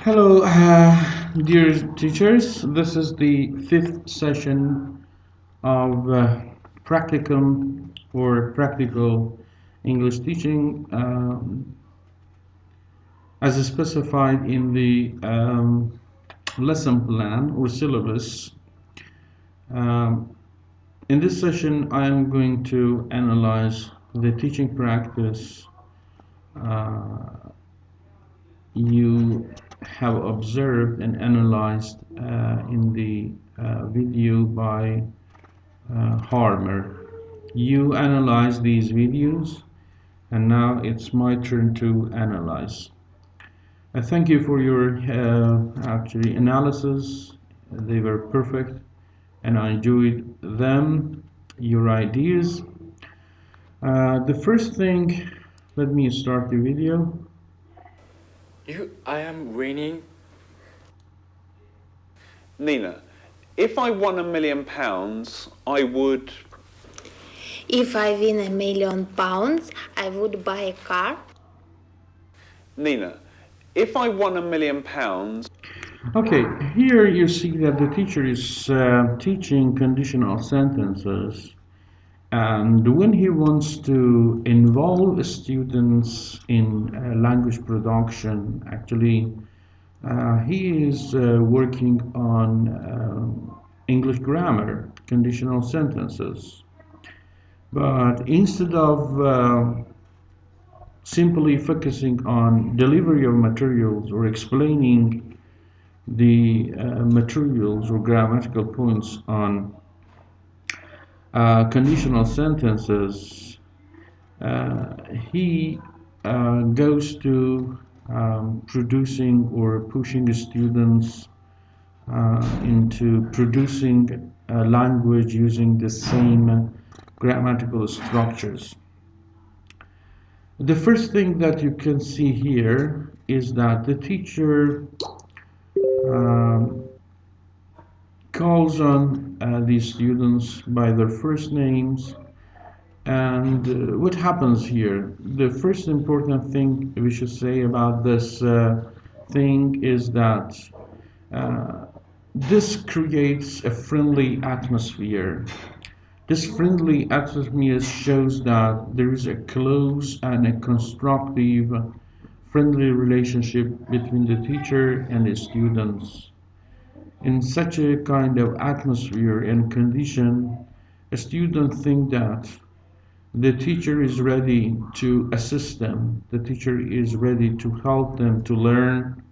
Hello, dear teachers. This is the fifth session of practicum or practical English teaching as specified in the lesson plan or syllabus. In this session, I am going to analyze the teaching practice you have observed and analyzed in the video by Harmer. You analyze these videos, and now it's my turn to analyze. I thank you for your actually analysis. They were perfect, and I enjoyed them, your ideas. The first thing, let me start the video. I am winning. Nina, if I won £1 million, I would... If I win £1 million, I would buy a car. Nina, if I won £1 million... Okay, here you see that the teacher is teaching conditional sentences, and when he wants to involve students in language production, actually he is working on English grammar, conditional sentences. But instead of simply focusing on delivery of materials or explaining the materials or grammatical points on conditional sentences, he goes to producing or pushing students into producing a language using the same grammatical structures. The first thing that you can see here is that the teacher calls on these students by their first names. And what happens here? The first important thing we should say about this thing is that this creates a friendly atmosphere. This friendly atmosphere shows that there is a close and a constructive, friendly relationship between the teacher and the students. In such a kind of atmosphere and condition, a student thinks that the teacher is ready to assist them. The teacher is ready to help them to learn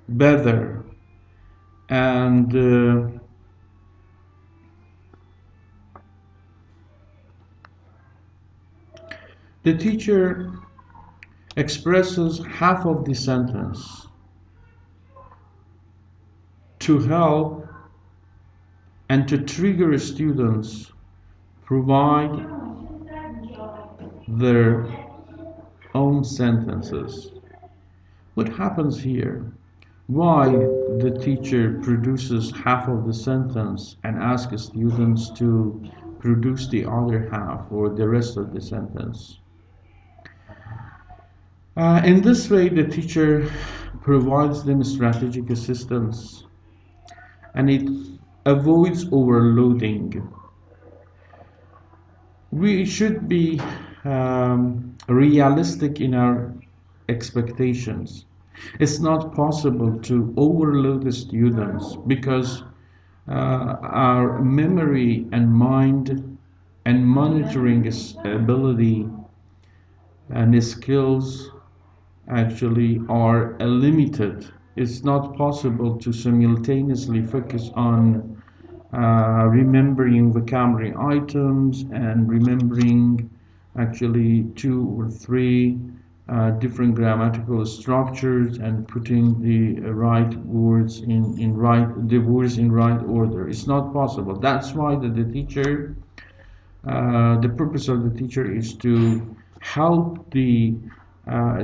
better. And the teacher expresses half of the sentence to help and to trigger students provide their own sentences. What happens here? Why the teacher produces half of the sentence and asks students to produce the other half or the rest of the sentence? In this way, the teacher provides them strategic assistance, and it avoids overloading. We should be realistic in our expectations. It's not possible to overload the students because our memory and mind and monitoring ability and skills actually are limited. It's not possible to simultaneously focus on remembering vocabulary items and remembering actually 2 or 3 different grammatical structures and putting the right words in right order. It's not possible. That's why the teacher, the purpose of the teacher is to help the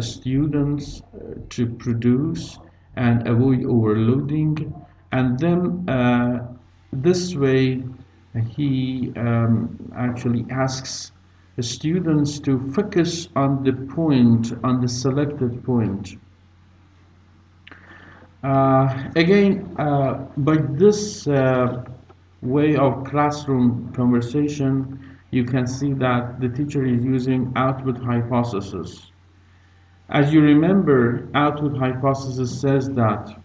students to produce and avoid overloading, and then this way he actually asks the students to focus on the point, on the selected point. By this way of classroom conversation, you can see that the teacher is using output hypothesis. As you remember, output hypothesis says that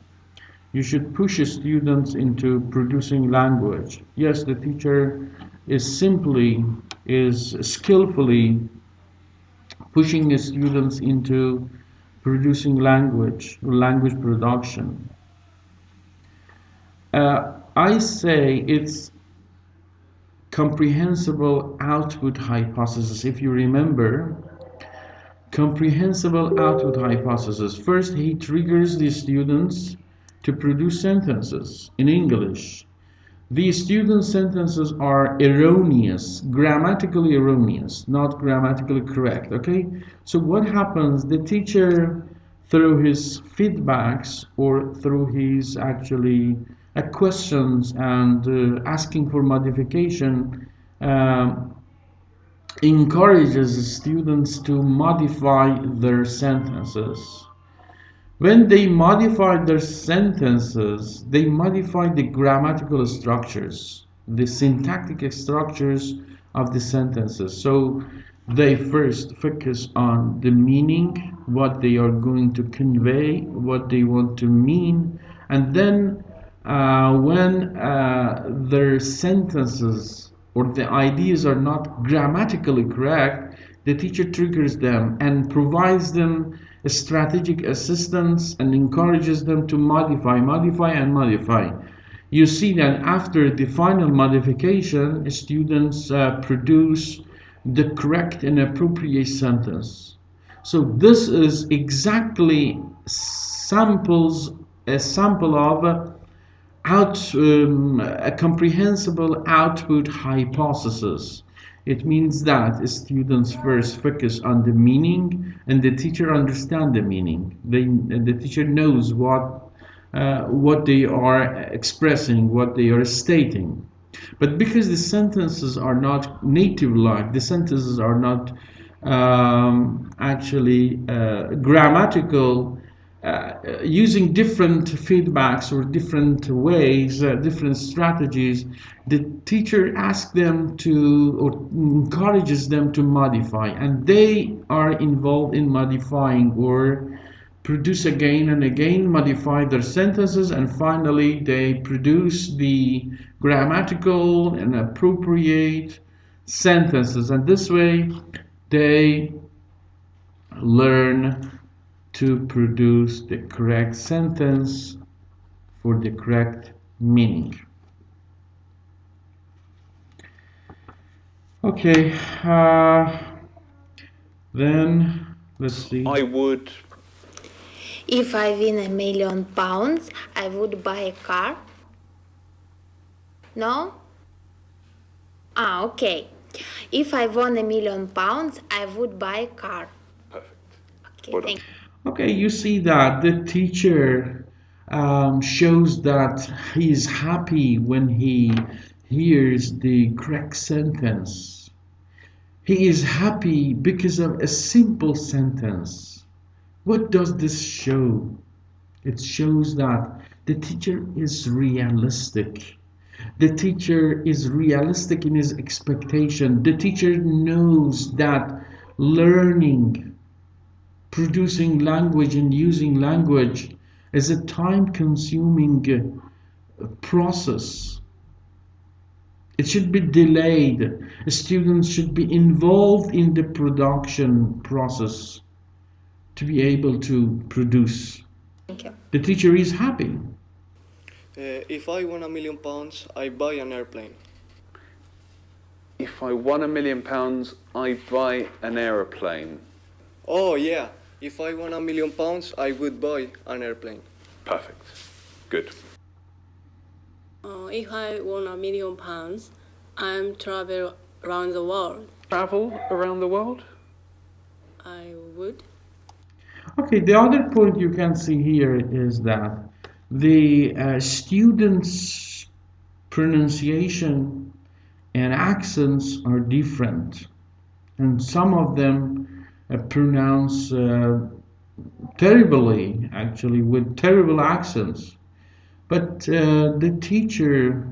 you should push students into producing language. Yes, the teacher is skillfully pushing the students into producing language production. I say it's comprehensible output hypothesis. If you remember, comprehensible output hypothesis. First, he triggers the students to produce sentences in English. The students' sentences are erroneous, grammatically erroneous, not grammatically correct, okay? So what happens? The teacher, through his feedbacks or through his actually questions and asking for modification, encourages students to modify their sentences. When they modify their sentences, they modify the grammatical structures, the syntactic structures of the sentences. So they first focus on the meaning, what they are going to convey, what they want to mean, and then when their sentences or the ideas are not grammatically correct, the teacher triggers them and provides them a strategic assistance and encourages them to modify. You see that after the final modification, students produce the correct and appropriate sentence. So this is exactly a sample of a comprehensible output hypothesis. It means that students first focus on the meaning, and the teacher understands the meaning. The teacher knows what they are expressing, what they are stating. But because the sentences are not native-like, the sentences are not actually grammatical, using different feedbacks or different ways, different strategies, the teacher asks them to or encourages them to modify, and they are involved in modifying or produce again and again, modify their sentences, and finally they produce the grammatical and appropriate sentences, and this way they learn to produce the correct sentence for the correct meaning. Okay, then let's see. I would. If I win £1 million, I would buy a car. No? Okay. If I won £1 million, I would buy a car. Perfect. Okay, Well thank you. Okay, you see that the teacher shows that he is happy when he hears the correct sentence. He is happy because of a simple sentence. What does this show? It shows that the teacher is realistic. The teacher is realistic in his expectation. The teacher knows that learning, producing language and using language is a time-consuming process. It should be delayed. Students should be involved in the production process to be able to produce. Thank you. The teacher is happy. If I won £1 million, I buy an airplane. If I won £1 million, I'd buy an aeroplane. Oh yeah, if I won £1 million, I would buy an airplane. Perfect. Good. If I won £1 million, I'm travel around the world. Travel around the world? I would. Okay, the other point you can see here is that the students' pronunciation and accents are different, and some of them pronounce terribly, actually with terrible accents. But the teacher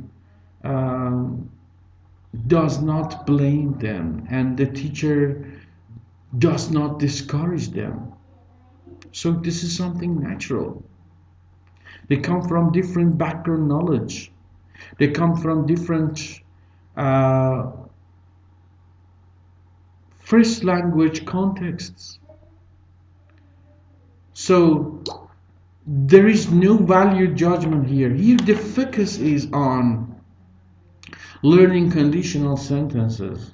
does not blame them, and the teacher does not discourage them. So this is something natural. They come from different background knowledge. They come from different first language contexts. So there is no value judgment here. Here the focus is on learning conditional sentences.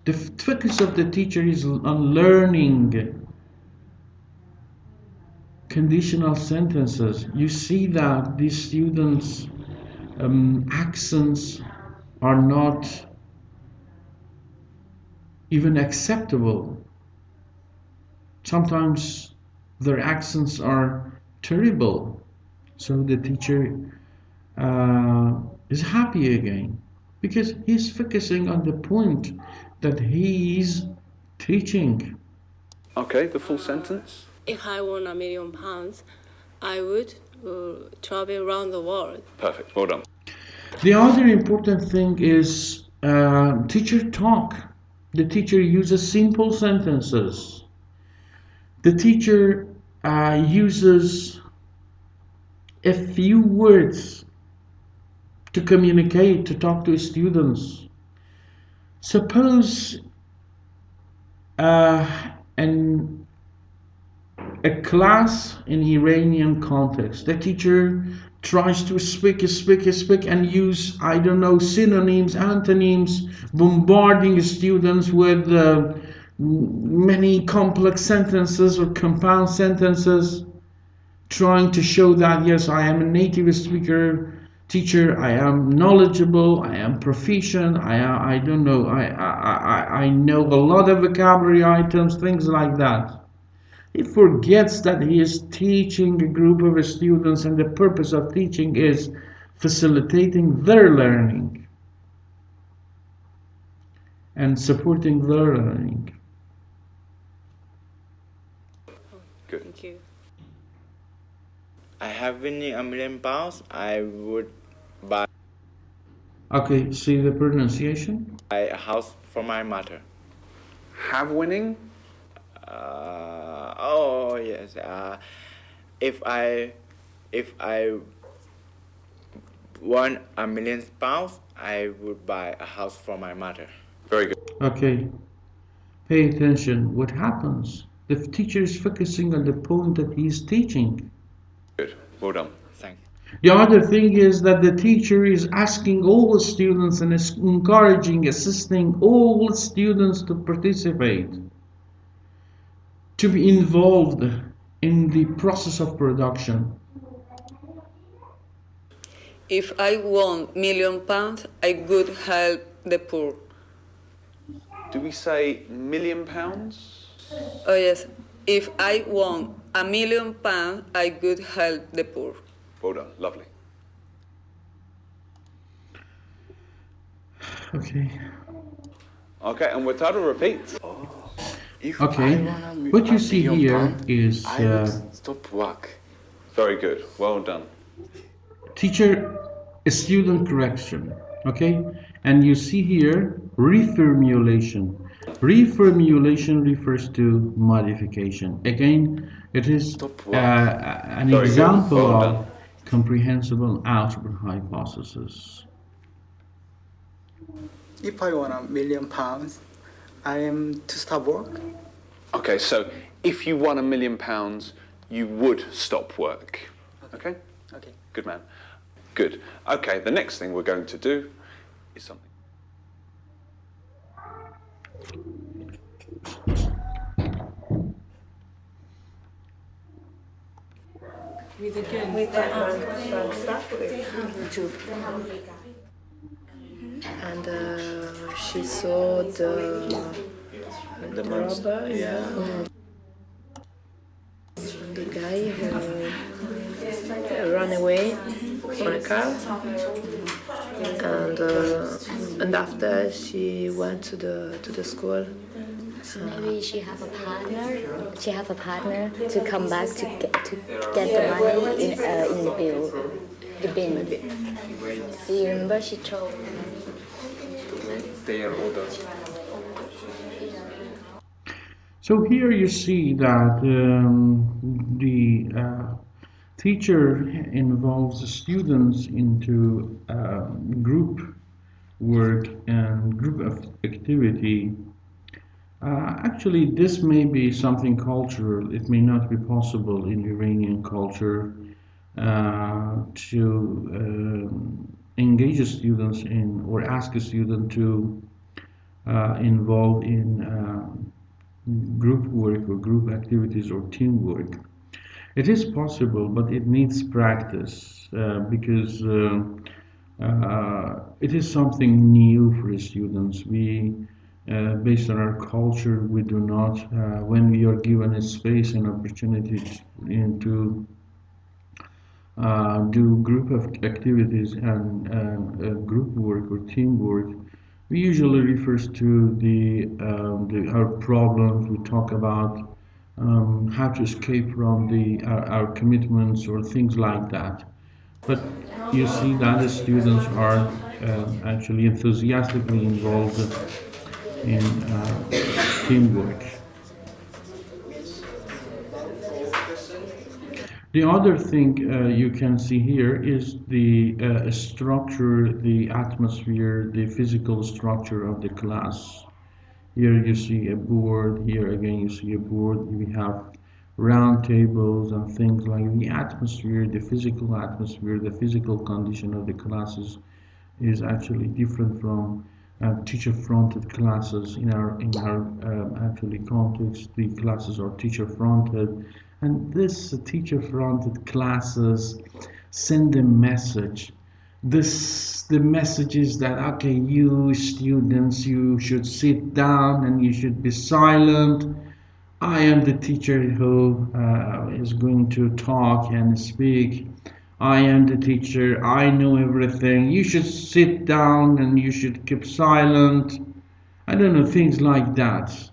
The focus of the teacher is on learning conditional sentences. You see that these students' accents are not even acceptable. Sometimes their accents are terrible. So the teacher is happy again because he's focusing on the point that he is teaching. Okay, the full sentence. If I won £1 million, I would travel around the world. Perfect, well done. The other important thing is teacher talk. The teacher uses simple sentences. The teacher uses a few words to communicate, to talk to students. Suppose in a class in Iranian context, the teacher tries to speak and use, I don't know, synonyms, antonyms, bombarding students with many complex sentences or compound sentences, trying to show that, yes, I am a native speaker, teacher, I am knowledgeable, I am proficient, I don't know, I know a lot of vocabulary items, things like that. He forgets that he is teaching a group of students, and the purpose of teaching is facilitating their learning and supporting their learning. Good. Thank you. I have winning £1 million, I would buy Okay, see the pronunciation? a house for my mother. Have winning? Oh yes. If I won £1 million, I would buy a house for my mother. Very good. Okay, pay attention. What happens? The teacher is focusing on the point that he is teaching. Good. Well done. Thanks. The other thing is that the teacher is asking all the students and is encouraging, assisting all students to participate, to be involved in the process of production. If I won £1 million, I would help the poor. Do we say £1 million? Oh yes, if I won £1 million, I would help the poor. Well done. Lovely. Okay. Okay, and we're told to repeat. Okay. What you see here is Stop work. Very good. Well done. teacher-student correction. Okay, and you see here reformulation. Reformulation refers to modification. Again, it is an Very example good. Well of done. comprehensible algebra hypothesis. If I won £1 million, I am to stop work. Okay, so if you won £1 million, you would stop work. Okay? Okay. Good man. Good. Okay, the next thing we're going to do is something. And she saw the robber, the guy who ran away on a car, and after she went to the school Maybe she have a partner. She have a partner to come back to get the money in the bill, the bin. Do you remember she told? They are older. So here you see that the teacher involves the students into group work and group of activity. Actually, this may be something cultural. It may not be possible in Iranian culture to engage students in or ask a student to involve in group work or group activities or teamwork. It is possible, but it needs practice because it is something new for the students. We, based on our culture, we do not, when we are given a space and opportunity to do group of activities and group work or teamwork, we usually refers to our problems. We talk about how to escape from our commitments or things like that. But you see that the students are actually enthusiastically involved in teamwork. The other thing you can see here is the structure, the atmosphere, the physical structure of the class. Here you see a board, here again you see a board, we have round tables and things like the atmosphere, the physical condition of the classes is actually different from teacher-fronted classes. In our actually context, the classes are teacher-fronted, and this teacher-fronted classes send a message. The message is that, okay, you students, you should sit down and you should be silent. I am the teacher who is going to talk and speak. I am the teacher, I know everything. You should sit down and you should keep silent. I don't know, things like that.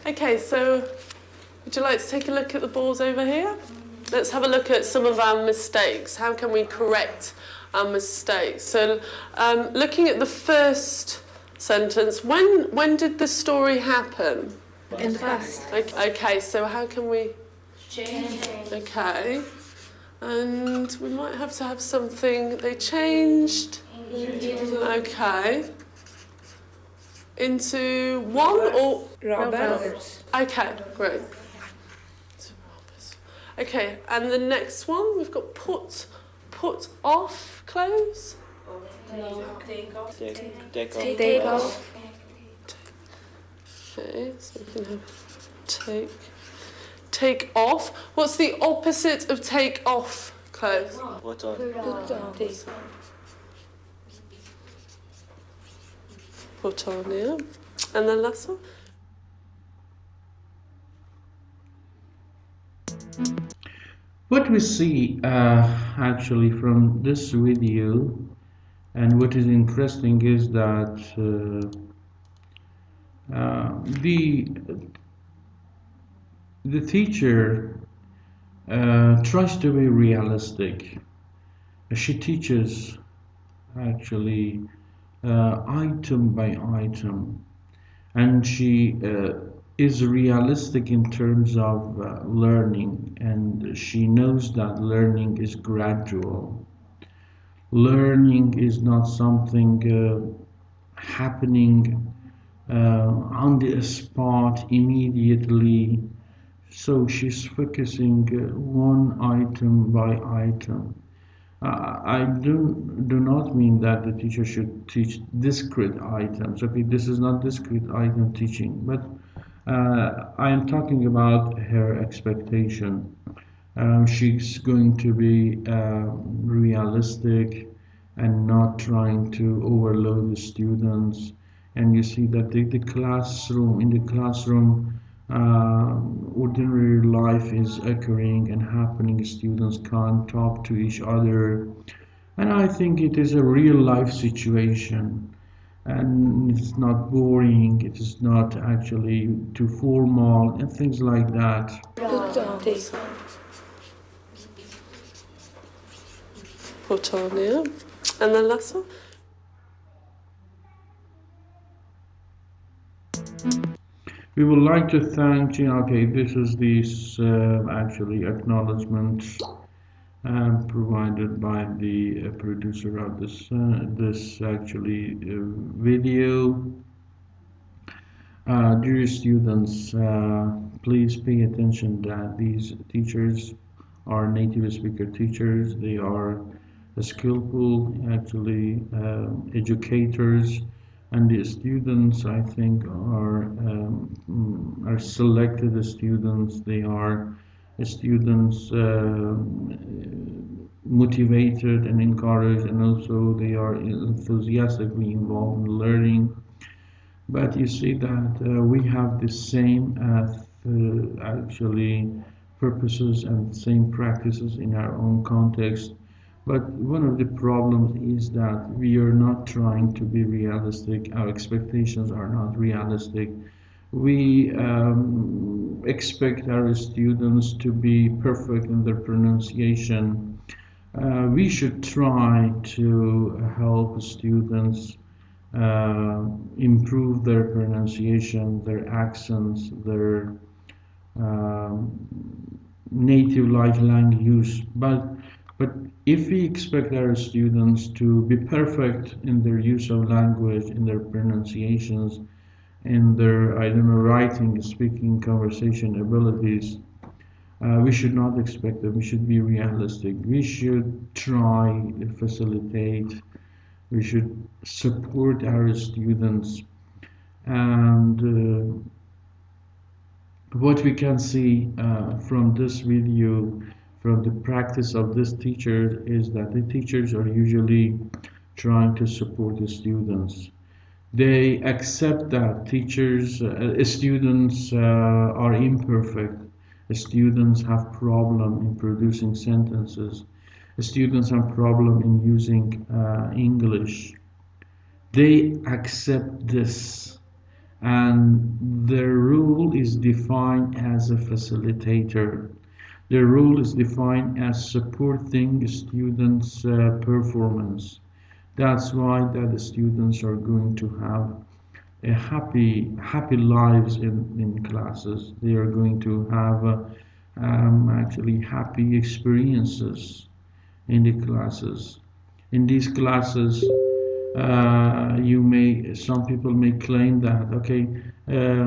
Okay, so would you like to take a look at the boards over here? Let's have a look at some of our mistakes. How can we correct our mistakes? So looking at the first sentence, when did the story happen? In the past. Okay, so how can we Change. Okay, and we might have to have something. They changed. Okay. Into one or Roberts. Okay, great. Okay, and the next one we've got put off clothes. Take off. Take off. Okay, so we can have take off. What's the opposite of take off clothes? Put on. Put on, yeah. And the last one? What we see actually from this video, and what is interesting, is that the teacher tries to be realistic. She teaches actually item by item, and she is realistic in terms of learning, and she knows that learning is gradual. Learning is not something happening on the spot immediately. So she's focusing one item by item. I do not mean that the teacher should teach discrete items. Okay, this is not discrete item teaching, but I am talking about her expectation. She's going to be realistic and not trying to overload the students. And you see that in the classroom, ordinary life is occurring and happening. Students can't talk to each other, and I think it is a real life situation, and it's not boring, it is not actually too formal and things like that. Put on, yeah. And the last one. We would like to thank, okay, this is this actually acknowledgement provided by the producer of this actually video. Dear students, please pay attention that these teachers are native speaker teachers. They are skillful, actually educators. And the students, I think, are selected students. They are students motivated and encouraged, and also they are enthusiastically involved in learning. But you see that we have the same actually purposes and same practices in our own context. But one of the problems is that we are not trying to be realistic. Our expectations are not realistic. We expect our students to be perfect in their pronunciation. We should try to help students improve their pronunciation, their accents, their native life language use. But if we expect our students to be perfect in their use of language, in their pronunciations, in their, I don't know, writing, speaking, conversation abilities, we should not expect them. We should be realistic. We should try to facilitate. We should support our students. And what we can see from this video, from the practice of this teacher, is that the teachers are usually trying to support the students. They accept that students are imperfect. Students have problem in producing sentences. Students have problem in using English. They accept this, and their role is defined as a facilitator. Their role is defined as supporting students' performance. That's why that the students are going to have a happy lives in classes. They are going to have actually happy experiences in the classes. In these classes, some people may claim that, okay, a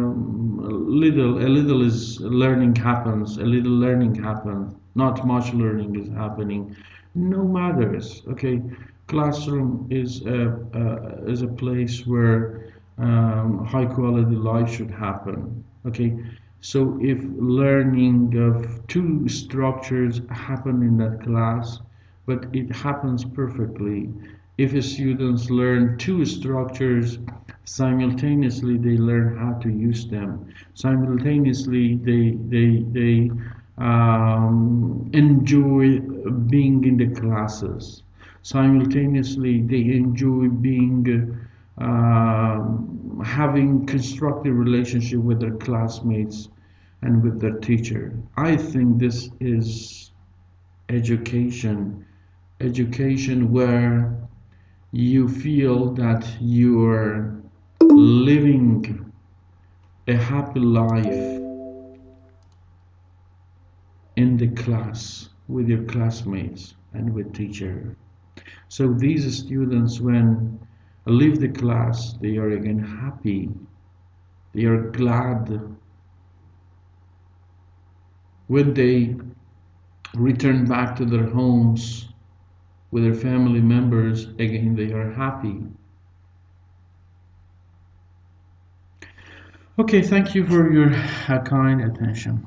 little is learning happens, a little learning happens, not much learning is happening. No matters, okay. Classroom is a place where high quality life should happen, okay. So if learning of two structures happen in that class, but it happens perfectly. If students learn two structures, simultaneously they learn how to use them. Simultaneously they enjoy being in the classes. Simultaneously they enjoy being having constructive relationship with their classmates and with their teacher. I think this is education where you feel that you're living a happy life in the class with your classmates and with teacher. So these students, when leave the class, they are again happy, they are glad, when they return back to their homes with their family members, again they are happy. Okay, thank you for your kind attention.